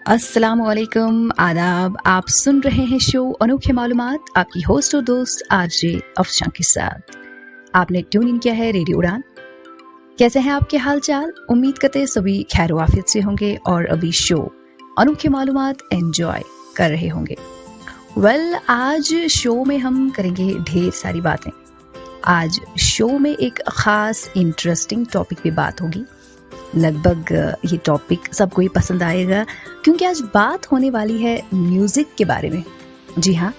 अस्सलामुअलैकुम, आदाब। आप सुन रहे हैं शो अनोखे मालूमात, आपकी होस्ट और दोस्त आरजे अफशां के साथ। आपने ट्यून इन किया है रेडियो उड़ान। कैसे हैं आपके हाल चाल? उम्मीद करते सभी खैर वाफियत से होंगे और अभी शो अनोखे मालूमात एंजॉय कर रहे होंगे। आज शो में हम करेंगे ढेर सारी बातें। आज शो में एक खास इंटरेस्टिंग टॉपिक पे बात होगी। लगभग ये टॉपिक सबको ही पसंद आएगा क्योंकि आज बात होने वाली है म्यूजिक के बारे में। जी हाँ,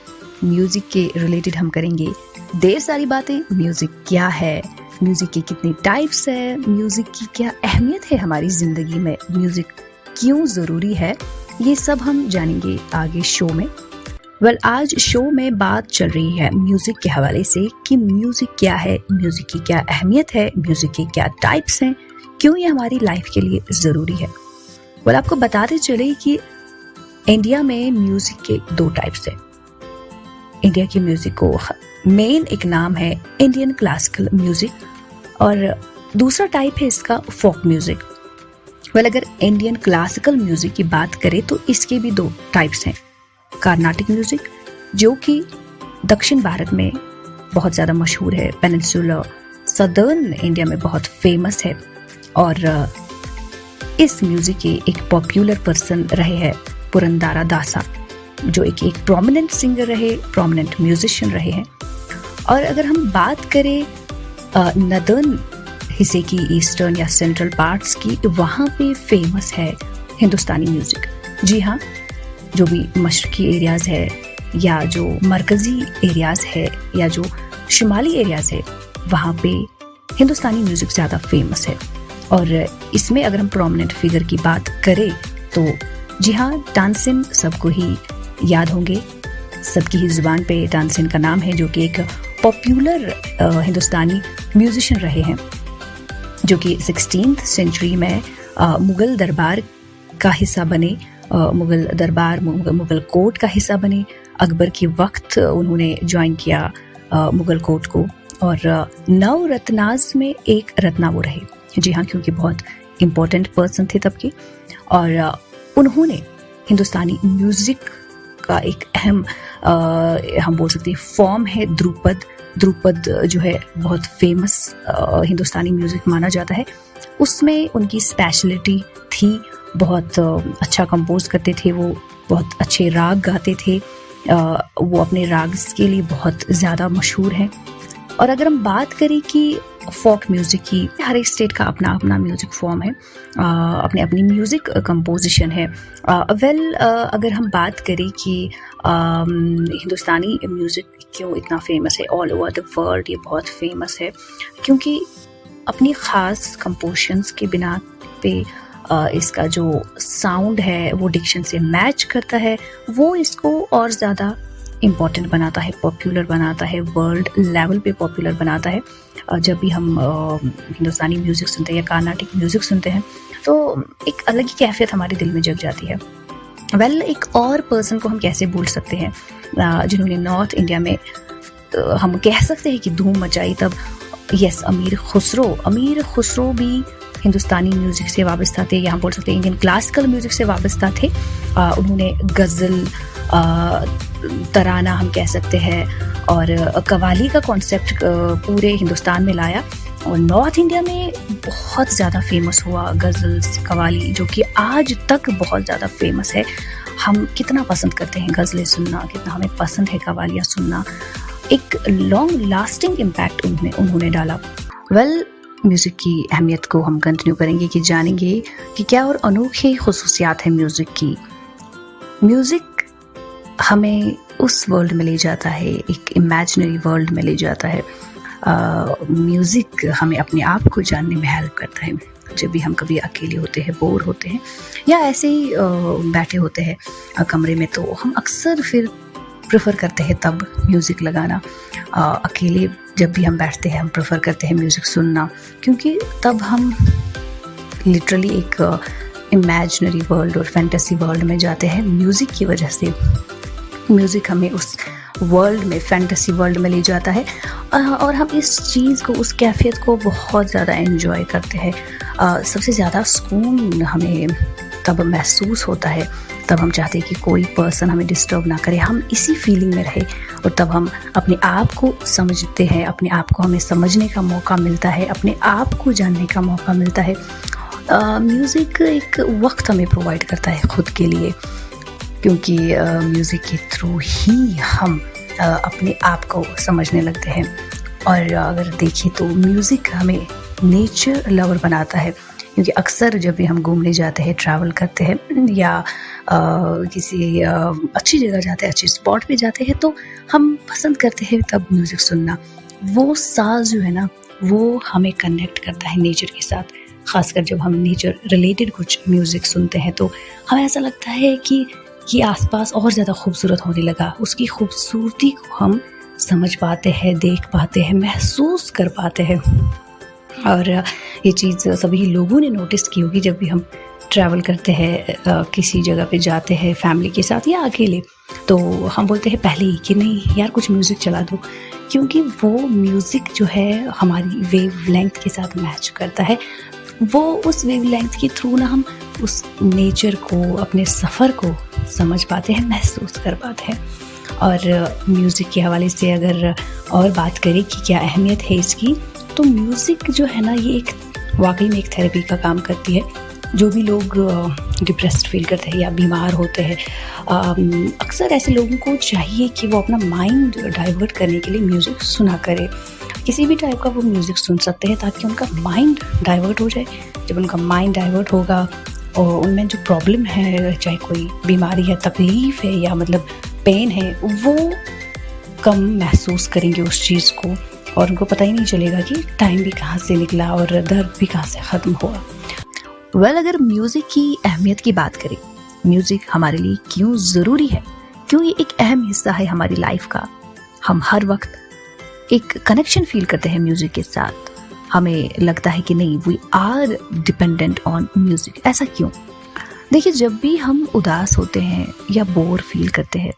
म्यूजिक के रिलेटेड हम करेंगे ढेर सारी बातें। म्यूजिक क्या है, म्यूजिक के कितने टाइप्स है, म्यूजिक की क्या अहमियत है हमारी जिंदगी में, म्यूजिक क्यों जरूरी है, ये सब हम जानेंगे आगे शो में। आज शो में बात चल रही है म्यूजिक के हवाले से कि म्यूजिक क्या है, म्यूजिक की क्या अहमियत है, म्यूजिक के क्या टाइप्स हैं, क्यों ये हमारी लाइफ के लिए जरूरी है। आपको बताते चले कि इंडिया में म्यूजिक के दो टाइप्स हैं। इंडिया की म्यूजिक को मेन एक नाम है इंडियन क्लासिकल म्यूजिक और दूसरा टाइप है इसका फोक म्यूजिक। अगर इंडियन क्लासिकल म्यूजिक की बात करें तो इसके भी दो टाइप्स हैं। कार्नाटिक म्यूजिक जो कि दक्षिण भारत में बहुत ज्यादा मशहूर है, पेनिनसुला सदर्न इंडिया में बहुत फेमस है। और इस म्यूजिक के एक पॉपुलर पर्सन रहे हैं पुरंदारा दासा, जो एक प्रोमिनेंट सिंगर रहे, प्रोमिनेंट म्यूजिशियन रहे हैं। और अगर हम बात करें नदर्न हिस्से की, ईस्टर्न या सेंट्रल पार्ट्स की, वहाँ पे फेमस है हिंदुस्तानी म्यूजिक। जी हाँ, जो भी मशरकी एरियाज है या जो मरकजी एरियाज है या जो शुमाली एरियाज है, वहाँ पे हिंदुस्तानी म्यूजिक ज़्यादा फेमस है। और इसमें अगर हम प्रोमिनेंट फिगर की बात करें तो जी हाँ, तानसेन सबको ही याद होंगे, सबकी ही जुबान पे तानसेन का नाम है, जो कि एक पॉपुलर हिंदुस्तानी म्यूजिशियन रहे हैं, जो कि 16th सेंचुरी में मुगल दरबार का हिस्सा बने, मुगल दरबार मुगल कोर्ट का हिस्सा बने। अकबर के वक्त उन्होंने ज्वाइन किया मुगल कोर्ट को और नव रत्नाज में एक रत्ना वो रहे। जी हाँ, क्योंकि बहुत इम्पोर्टेंट पर्सन थे तब के। और उन्होंने हिंदुस्तानी म्यूजिक का एक अहम हम बोल सकते हैं फॉर्म है ध्रुपद। ध्रुपद जो है बहुत फेमस हिंदुस्तानी म्यूजिक माना जाता है। उसमें उनकी स्पेशलिटी थी, बहुत अच्छा कंपोज करते थे वो, बहुत अच्छे राग गाते थे। वो अपने राग के लिए बहुत ज़्यादा मशहूर हैं। और अगर हम बात करें कि फोक म्यूजिक की, हर एक स्टेट का अपना अपना म्यूजिक फॉर्म है, अपने अपनी म्यूजिक कंपोजिशन है। अगर हम बात करें कि हिंदुस्तानी म्यूजिक क्यों इतना फेमस है ऑल ओवर द वर्ल्ड, ये बहुत फेमस है क्योंकि अपनी ख़ास कंपोजिशंस के बिना पे इसका जो साउंड है वो डिक्शन से मैच करता है, वो इसको और ज़्यादा इम्पॉर्टेंट बनाता है, पॉपुलर बनाता है, वर्ल्ड लेवल पे पॉपुलर बनाता है। जब भी हम हिंदुस्तानी म्यूज़िक सुनते हैं या कार्नाटिक म्यूज़िक सुनते हैं तो एक अलग ही कैफियत हमारे दिल में जग जाती है। एक और पर्सन को हम कैसे भूल सकते हैं जिन्होंने नॉर्थ इंडिया में हम कह सकते हैं कि धूम मचाई तब। यस, अमीर खुसरो भी हिंदुस्तानी म्यूज़िक से वाबस्ता थे, यहाँ बोल सकते हैं इंडियन क्लासिकल म्यूज़िक से वाबस्ता थे। उन्होंने गज़ल, तराना हम कह सकते हैं, और कवाली का कॉन्सेप्ट पूरे हिंदुस्तान में लाया और नॉर्थ इंडिया में बहुत ज़्यादा फेमस हुआ गज़ल, कवाली, जो कि आज तक बहुत ज़्यादा फेमस है। हम कितना पसंद करते हैं गज़लें सुनना, कितना हमें पसंद है कवालियाँ सुनना। एक लॉन्ग लास्टिंग इम्पैक्ट उन्होंने डाला। म्यूज़िक की अहमियत को हम कंटिन्यू करेंगे कि जानेंगे कि क्या और अनोखी खुसूसियात है म्यूज़िक की। म्यूज़िक हमें उस वर्ल्ड में ले जाता है, एक इमेजिनरी वर्ल्ड में ले जाता है। म्यूज़िक हमें अपने आप को जानने में हेल्प करता है। जब भी हम कभी अकेले होते हैं, बोर होते हैं या ऐसे ही बैठे होते हैं कमरे में, तो हम अक्सर फिर प्रेफर करते हैं तब म्यूज़िक लगाना। अकेले जब भी हम बैठते हैं हम प्रेफर करते हैं म्यूज़िक सुनना, क्योंकि तब हम लिटरली एक इमेजिनरी वर्ल्ड और फैंटेसी वर्ल्ड में जाते हैं म्यूज़िक की वजह से। म्यूज़िक हमें उस वर्ल्ड में, फैंटेसी वर्ल्ड में ले जाता है और हम इस चीज़ को, उस कैफियत को बहुत ज़्यादा एंजॉय करते हैं। सबसे ज़्यादा सुकून हमें तब महसूस होता है तब हम चाहते हैं कि कोई पर्सन हमें डिस्टर्ब ना करे, हम इसी फीलिंग में रहे, और तब हम अपने आप को समझते हैं, अपने आप को हमें समझने का मौका मिलता है, अपने आप को जानने का मौका मिलता है। म्यूज़िक एक वक्त हमें प्रोवाइड करता है खुद के लिए, क्योंकि म्यूज़िक के थ्रू ही हम अपने आप को समझने लगते हैं। और अगर देखें तो म्यूज़िक हमें नेचर लवर बनाता है, क्योंकि अक्सर जब भी हम घूमने जाते हैं, ट्रैवल करते हैं या किसी अच्छी जगह जाते हैं, अच्छी स्पॉट पे जाते हैं, तो हम पसंद करते हैं तब म्यूज़िक सुनना। वो साज़ जो है ना, वो हमें कनेक्ट करता है नेचर के साथ। ख़ासकर जब हम नेचर रिलेटेड कुछ म्यूज़िक सुनते हैं तो हमें ऐसा लगता है कि ये आसपास और ज़्यादा खूबसूरत होने लगा। उसकी खूबसूरती को हम समझ पाते हैं, देख पाते हैं, महसूस कर पाते हैं। और ये चीज़ सभी लोगों ने नोटिस की होगी जब भी हम ट्रैवल करते हैं, किसी जगह पे जाते हैं फैमिली के साथ या अकेले, तो हम बोलते हैं पहले ही कि नहीं यार कुछ म्यूज़िक चला दो, क्योंकि वो म्यूज़िक जो है हमारी वेव लेंथ के साथ मैच करता है। वो उस वेव लेंथ के थ्रू ना हम उस नेचर को, अपने सफ़र को समझ पाते हैं, महसूस कर पाते हैं। और म्यूज़िक के हवाले से अगर और बात करें कि क्या अहमियत है इसकी, तो म्यूज़िक जो है ना, ये एक वाकई में एक थेरेपी का काम करती है। जो भी लोग डिप्रेस्ड फील करते हैं या बीमार होते हैं, अक्सर ऐसे लोगों को चाहिए कि वो अपना माइंड डाइवर्ट करने के लिए म्यूज़िक सुना करें। किसी भी टाइप का वो म्यूज़िक सुन सकते हैं ताकि उनका माइंड डाइवर्ट हो जाए। जब उनका माइंड डाइवर्ट होगा और उनमें जो प्रॉब्लम है, चाहे कोई बीमारी है, तकलीफ़ है या मतलब पेन है, वो कम महसूस करेंगे उस चीज़ को, और उनको पता ही नहीं चलेगा कि टाइम भी कहाँ से निकला और दर्द भी कहाँ से ख़त्म हुआ। अगर म्यूज़िक की अहमियत की बात करें, म्यूज़िक हमारे लिए क्यों ज़रूरी है, क्यों ये एक अहम हिस्सा है हमारी लाइफ का। हम हर वक्त एक कनेक्शन फील करते हैं म्यूज़िक के साथ। हमें लगता है कि नहीं, we are dependent on music. ऐसा क्यों? देखिए, जब भी हम उदास होते हैं या बोर फील करते हैं,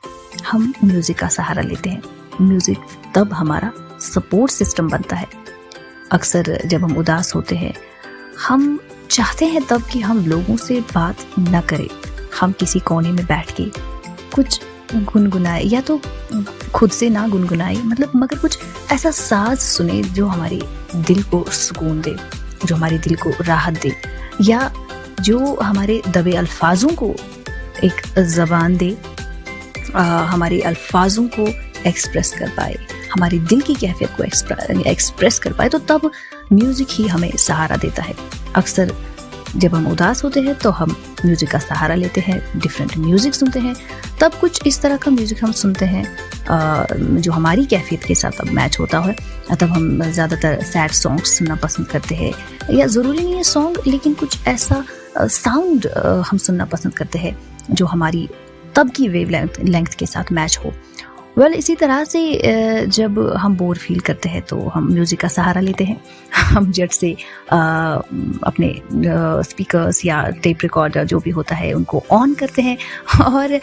हम म्यूज़िक का सहारा लेते हैं। म्यूज़िक तब हमारा सपोर्ट सिस्टम बनता है। अक्सर जब हम उदास होते हैं, हम चाहते हैं तब कि हम लोगों से बात न करें, हम किसी कोने में बैठ के कुछ गुनगुनाए, या तो खुद से ना गुनगुनाए, मतलब मगर कुछ ऐसा साज सुने जो हमारे दिल को सुकून दे, जो हमारे दिल को राहत दे, या जो हमारे दबे अल्फाजों को एक ज़बान दे, हमारे अल्फाजों को एक्सप्रेस कर पाए, हमारे दिल की कैफियत को एक्सप्रेस कर पाए। तो तब म्यूज़िक ही हमें सहारा देता है। अक्सर जब हम उदास होते हैं तो हम म्यूज़िक का सहारा लेते हैं, डिफरेंट म्यूज़िक सुनते हैं। तब कुछ इस तरह का म्यूज़िक हम सुनते हैं जो हमारी कैफियत के साथ अब मैच होता है। तब हम ज़्यादातर सैड सॉन्ग्स सुनना पसंद करते हैं, या ज़रूरी नहीं है सॉन्ग, लेकिन कुछ ऐसा साउंड हम सुनना पसंद करते हैं जो हमारी तब की वेव लेंथ के साथ मैच हो। इसी तरह से जब हम बोर फील करते हैं तो हम म्यूज़िक का सहारा लेते हैं। हम झट से अपने स्पीकर्स या टेप रिकॉर्डर जो भी होता है उनको ऑन करते हैं, और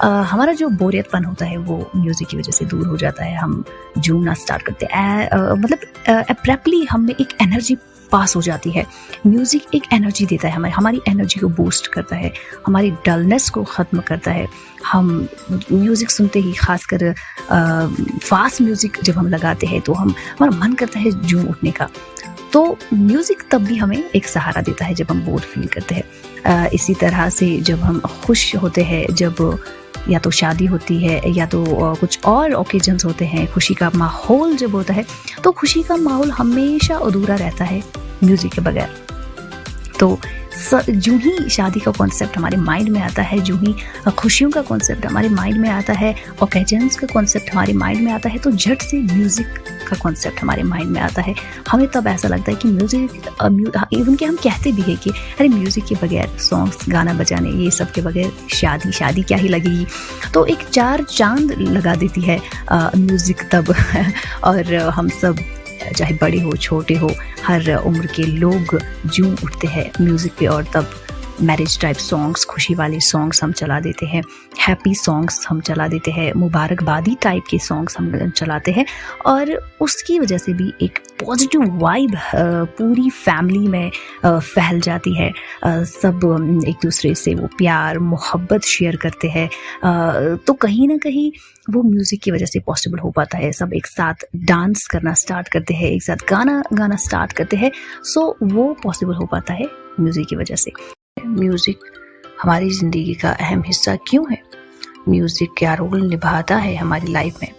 हमारा जो बोरियतपन होता है वो म्यूज़िक की वजह से दूर हो जाता है। हम झूमना स्टार्ट करते हैं, मतलब एब्रप्टली हमें एक एनर्जी पास हो जाती है। म्यूज़िक एक एनर्जी देता है, हमारी एनर्जी को बूस्ट करता है, हमारी डलनेस को ख़त्म करता है। हम म्यूज़िक सुनते ही, खासकर फास्ट म्यूज़िक जब हम लगाते हैं तो हमारा मन करता है झूम उठने का। तो म्यूज़िक तब भी हमें एक सहारा देता है जब हम बोर फील करते हैं। इसी तरह से जब हम खुश होते हैं, जब या तो शादी होती है या तो कुछ और ओकेजन्स होते हैं, खुशी का माहौल जब होता है, तो खुशी का माहौल हमेशा अधूरा रहता है म्यूज़िक के बगैर। तो जो ही शादी का कॉन्सेप्ट हमारे माइंड में आता है, जो ही खुशियों का कॉन्सेप्ट हमारे माइंड में आता है, ओकेजन्स का कॉन्सेप्ट हमारे माइंड में आता है, तो झट से म्यूज़िक का कॉन्सेप्ट हमारे माइंड में आता है। हमें तब ऐसा लगता है कि म्यूज़िक, इवन कि हम कहते भी हैं कि अरे म्यूज़िक के बगैर, सॉन्ग्स, गाना बजाने, ये सब के बगैर शादी क्या ही लगेगी। तो एक चार चांद लगा देती है म्यूज़िक तब। और हम सब, चाहे बड़े हो छोटे हो, हर उम्र के लोग झूम उठते हैं म्यूज़िक पे, और तब मैरिज टाइप सॉन्ग्स, खुशी वाले सॉन्ग्स हम चला देते हैं, हैप्पी सॉन्ग्स हम चला देते हैं, मुबारकबादी टाइप के सॉन्ग्स हम चलाते हैं, और उसकी वजह से भी एक पॉजिटिव वाइब पूरी फैमिली में फैल जाती है। सब एक दूसरे से वो प्यार मोहब्बत शेयर करते हैं, तो कहीं ना कहीं वो म्यूज़िक की वजह से पॉसिबल हो पाता है। सब एक साथ डांस करना स्टार्ट करते हैं, एक साथ गाना गाना स्टार्ट करते हैं, सो वो पॉसिबल हो पाता है म्यूज़िक की वजह से। म्यूज़िक हमारी ज़िंदगी का अहम हिस्सा क्यों है? म्यूज़िक क्या रोल निभाता है हमारी लाइफ में?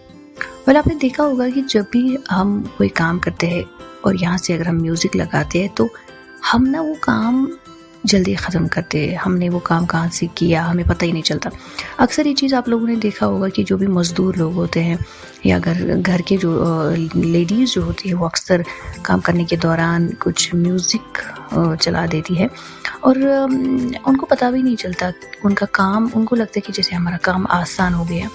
वेल, आपने देखा होगा कि जब भी हम कोई काम करते हैं और यहाँ से अगर हम म्यूज़िक लगाते हैं तो हम ना वो काम जल्दी ख़त्म करते हैं। हमने वो काम कहाँ से किया हमें पता ही नहीं चलता। अक्सर ये चीज़ आप लोगों ने देखा होगा कि जो भी मज़दूर लोग होते हैं या घर के जो लेडीज़ जो होती है वो अक्सर काम करने के दौरान कुछ म्यूज़िक चला देती है और उनको पता भी नहीं चलता। उनका काम, उनको लगता है कि जैसे हमारा काम आसान हो गया।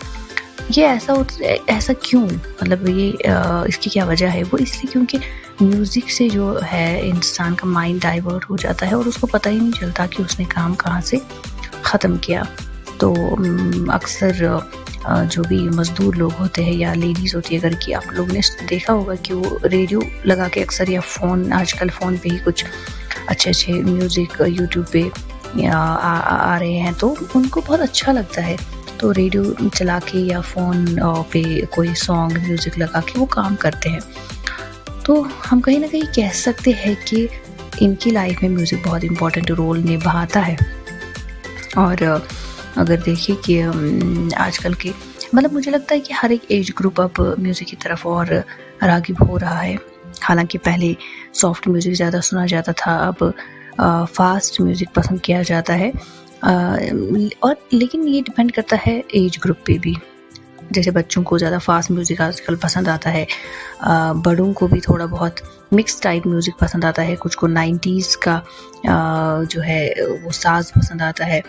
ये ऐसा क्यों? मतलब ये इसकी क्या वजह है? वो इसलिए क्योंकि म्यूज़िक से जो है इंसान का माइंड डाइवर्ट हो जाता है और उसको पता ही नहीं चलता कि उसने काम कहाँ से ख़त्म किया। तो अक्सर जो भी मज़दूर लोग होते हैं या लेडीज़ होती है घर की, आप लोगों ने देखा होगा कि वो रेडियो लगा के अक्सर, या फ़ोन, आजकल फ़ोन पे ही कुछ अच्छे म्यूज़िक यूट्यूब पे या आ रहे हैं तो उनको बहुत अच्छा लगता है। तो रेडियो चला के या फ़ोन पे कोई सॉन्ग म्यूज़िक लगा के वो काम करते हैं। तो हम कहीं ना कहीं कह सकते हैं कि इनकी लाइफ में म्यूज़िक बहुत इम्पोर्टेंट रोल निभाता है। और अगर देखिए कि आजकल के, मतलब मुझे लगता है कि हर एक एज ग्रुप अब म्यूज़िक की तरफ और राग़िब हो रहा है। हालांकि पहले सॉफ्ट म्यूज़िक ज़्यादा सुना जाता था, अब फास्ट म्यूज़िक पसंद किया जाता है। और लेकिन ये डिपेंड करता है एज ग्रुप पे भी। जैसे बच्चों को ज़्यादा फास्ट म्यूज़िक आजकल पसंद आता है, बड़ों को भी थोड़ा बहुत मिक्स टाइप म्यूज़िक पसंद आता है, कुछ को 90s का जो है वो साज पसंद आता है।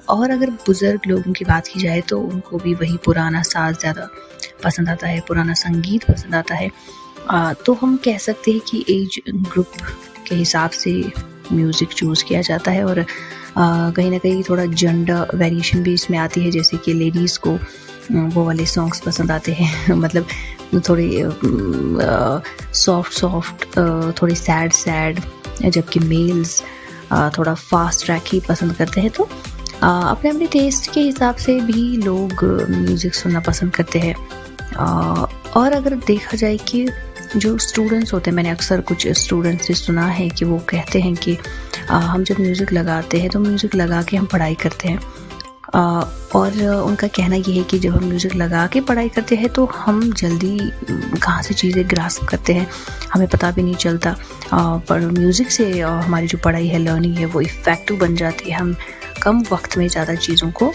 और अगर बुज़ुर्ग लोगों की बात की जाए तो उनको भी वही पुराना साज ज़्यादा पसंद आता है, पुराना संगीत पसंद आता है। तो हम कह सकते हैं कि एज ग्रुप के हिसाब से म्यूज़िक चूज़ किया जाता है। और कहीं ना कहीं थोड़ा जेंडर वेरिएशन भी इसमें आती है, जैसे कि लेडीज़ को वो वाले सॉन्ग्स पसंद आते हैं मतलब थोड़े सॉफ्ट, थोड़े सैड, जबकि मेल्स थोड़ा फास्ट ट्रैक ही पसंद करते हैं। तो अपने अपने टेस्ट के हिसाब से भी लोग म्यूज़िक सुनना पसंद करते हैं। और अगर देखा जाए कि जो स्टूडेंट्स होते हैं, मैंने अक्सर कुछ स्टूडेंट्स से सुना है कि वो कहते हैं कि हम जब म्यूज़िक लगाते हैं तो म्यूज़िक लगा के हम पढ़ाई करते हैं। और उनका कहना ये है कि जब हम म्यूज़िक लगा के पढ़ाई करते हैं तो हम जल्दी कहाँ से चीज़ें ग्रास्प करते हैं हमें पता भी नहीं चलता। पर म्यूज़िक से हमारी जो पढ़ाई है, लर्निंग है, वो इफ़ेक्टिव बन जाती है। हम कम वक्त में ज़्यादा चीज़ों को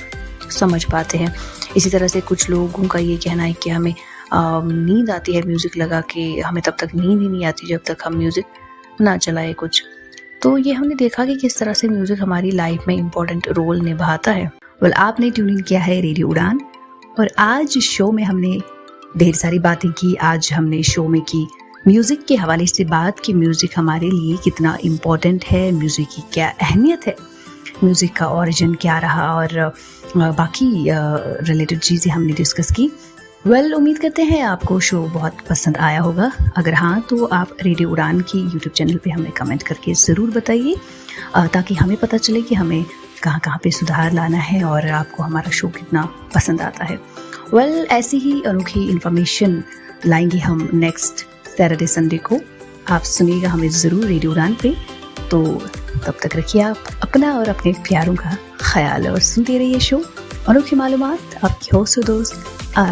समझ पाते हैं। इसी तरह से कुछ लोगों का ये कहना है कि हमें नींद आती है म्यूज़िक लगा के, हमें तब तक नींद ही नहीं आती जब तक हम म्यूज़िक ना चलाए कुछ। तो ये हमने देखा कि किस तरह से म्यूज़िक हमारी लाइफ में इम्पोर्टेंट रोल निभाता है। वेल, आपने ट्यून इन किया है रेडियो उड़ान और आज शो में हमने ढेर सारी बातें की। आज हमने शो में की म्यूज़िक के हवाले से बात कि म्यूज़िक हमारे लिए कितना इम्पोर्टेंट है, म्यूज़िक की क्या अहमियत है, म्यूज़िक का ओरिजिन क्या रहा और बाकी रिलेटेड चीज़ें हमने डिस्कस की। वेल, उम्मीद करते हैं आपको शो बहुत पसंद आया होगा। अगर हाँ तो आप रेडियो उड़ान की यूट्यूब चैनल पे हमें कमेंट करके ज़रूर बताइए ताकि हमें पता चले कि हमें कहाँ पे सुधार लाना है और आपको हमारा शो कितना पसंद आता है। वेल, ऐसी ही अनोखी इन्फॉर्मेशन लाएंगे हम नेक्स्ट सैटरडे संडे को। आप सुनिएगा हमें ज़रूर रेडियो उड़ान पे। तो तब तक रखिए आप अपना और अपने प्यारों का ख्याल और सुनते रहिए शो अनोखी मालूमात। आपकी होस्ट दोस्त